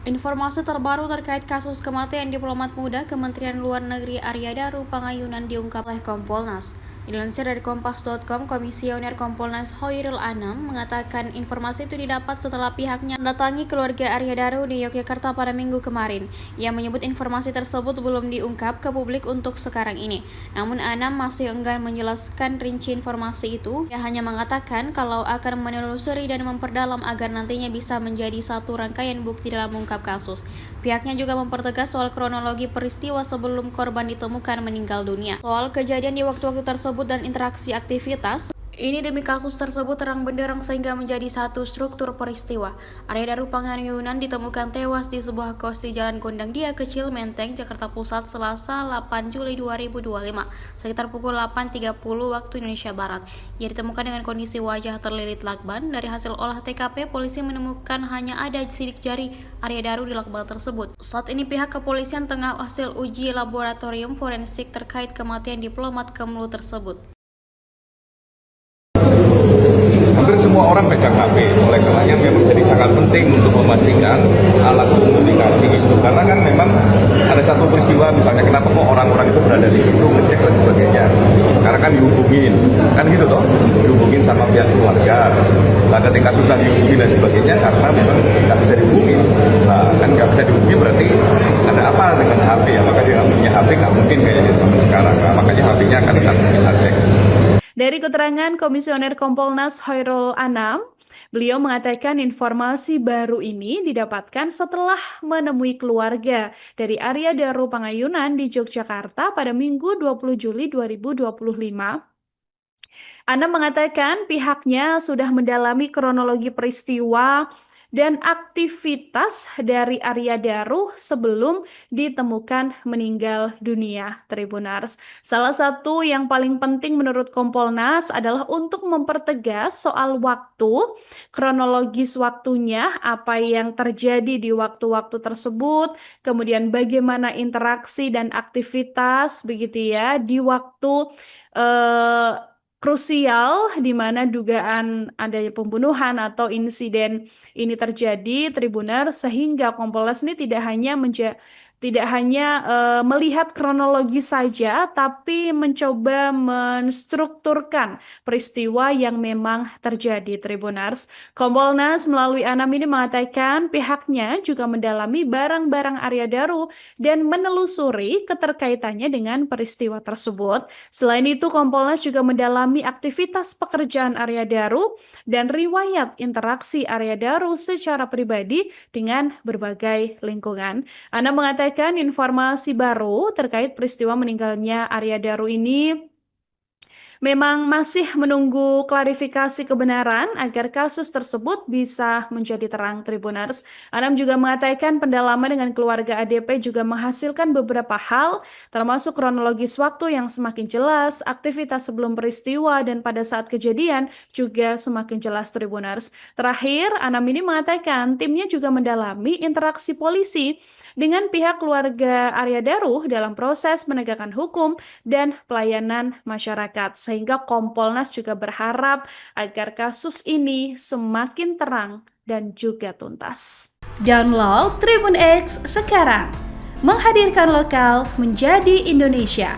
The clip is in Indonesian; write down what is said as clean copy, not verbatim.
Informasi terbaru terkait kasus kematian diplomat muda Kementerian Luar Negeri Arya Daru Pangayunan diungkap oleh Kompolnas. Dilansir dari Kompas.com, Komisioner Kompolnas Hoirul Anam mengatakan informasi itu didapat setelah pihaknya mendatangi keluarga Arya Daru di Yogyakarta pada Minggu kemarin. Ia menyebut informasi tersebut belum diungkap ke publik untuk sekarang ini. Namun Anam masih enggan menjelaskan rinci informasi itu. Ia hanya mengatakan kalau akan menelusuri dan memperdalam agar nantinya bisa menjadi satu rangkaian bukti dalam mengungkap kasus. Pihaknya juga mempertegas soal kronologi peristiwa sebelum korban ditemukan meninggal dunia. Soal kejadian di waktu-waktu tersebut dan interaksi aktivitas ini demi kasus tersebut terang benderang sehingga menjadi satu struktur peristiwa. Arya Daru Pangayunan ditemukan tewas di sebuah kos di Jalan Gondang Dia Kecil, Menteng, Jakarta Pusat, Selasa 8 Juli 2025, sekitar pukul 8.30 waktu Indonesia Barat. Ia ditemukan dengan kondisi wajah terlilit lakban. Dari hasil olah TKP, polisi menemukan hanya ada sidik jari Arya Daru di lakban tersebut. Saat ini pihak kepolisian tengah hasil uji laboratorium forensik terkait kematian diplomat Kemlu tersebut. Hampir semua orang pegang HP, oleh karenanya memang jadi sangat penting untuk memastikan alat komunikasi itu. Karena kan memang ada satu peristiwa, misalnya kenapa kok orang-orang itu berada di situ, ngecek dan sebagainya. Karena kan dihubungin, kan gitu toh, dihubungin sama pihak keluarga. Nah ketika susah dihubungi dan sebagainya, karena memang nggak bisa dihubungin. Nah kan nggak bisa dihubungi berarti ada apa dengan HP ya? Maka dia nggak punya HP, nggak mungkin kayaknya zaman sekarang. Nah, makanya HP-nya akan kita cek. Dari keterangan Komisioner Kompolnas Hoirul Anam, beliau mengatakan informasi baru ini didapatkan setelah menemui keluarga dari Arya Daru Pangayunan di Yogyakarta pada Minggu 20 Juli 2025. Anam mengatakan pihaknya sudah mendalami kronologi peristiwa dan aktivitas dari Arya Daru sebelum ditemukan meninggal dunia, Tribunars. Salah satu yang paling penting menurut Kompolnas adalah untuk mempertegas soal waktu, kronologis waktunya, apa yang terjadi di waktu-waktu tersebut, kemudian bagaimana interaksi dan aktivitas begitu ya di waktu krusial di mana dugaan adanya pembunuhan atau insiden ini terjadi, Tribuner, sehingga Kompolnas ini tidak hanya melihat kronologi saja, tapi mencoba menstrukturkan peristiwa yang memang terjadi, Tribuners. Kompolnas melalui Anam ini mengatakan pihaknya juga mendalami barang-barang Arya Daru dan menelusuri keterkaitannya dengan peristiwa tersebut. Selain itu, Kompolnas juga mendalami aktivitas pekerjaan Arya Daru dan riwayat interaksi Arya Daru secara pribadi dengan berbagai lingkungan. Anam mengatakan informasi baru terkait peristiwa meninggalnya Arya Daru ini memang masih menunggu klarifikasi kebenaran agar kasus tersebut bisa menjadi terang, Tribuners. Anam juga mengatakan pendalaman dengan keluarga ADP juga menghasilkan beberapa hal, termasuk kronologis waktu yang semakin jelas, aktivitas sebelum peristiwa dan pada saat kejadian juga semakin jelas, Tribuners. Terakhir, Anam ini mengatakan timnya juga mendalami interaksi polisi dengan pihak keluarga Arya Daru dalam proses penegakan hukum dan pelayanan masyarakat. Sehingga Kompolnas juga berharap agar kasus ini semakin terang dan juga tuntas. Download Tribun X sekarang, menghadirkan lokal menjadi Indonesia.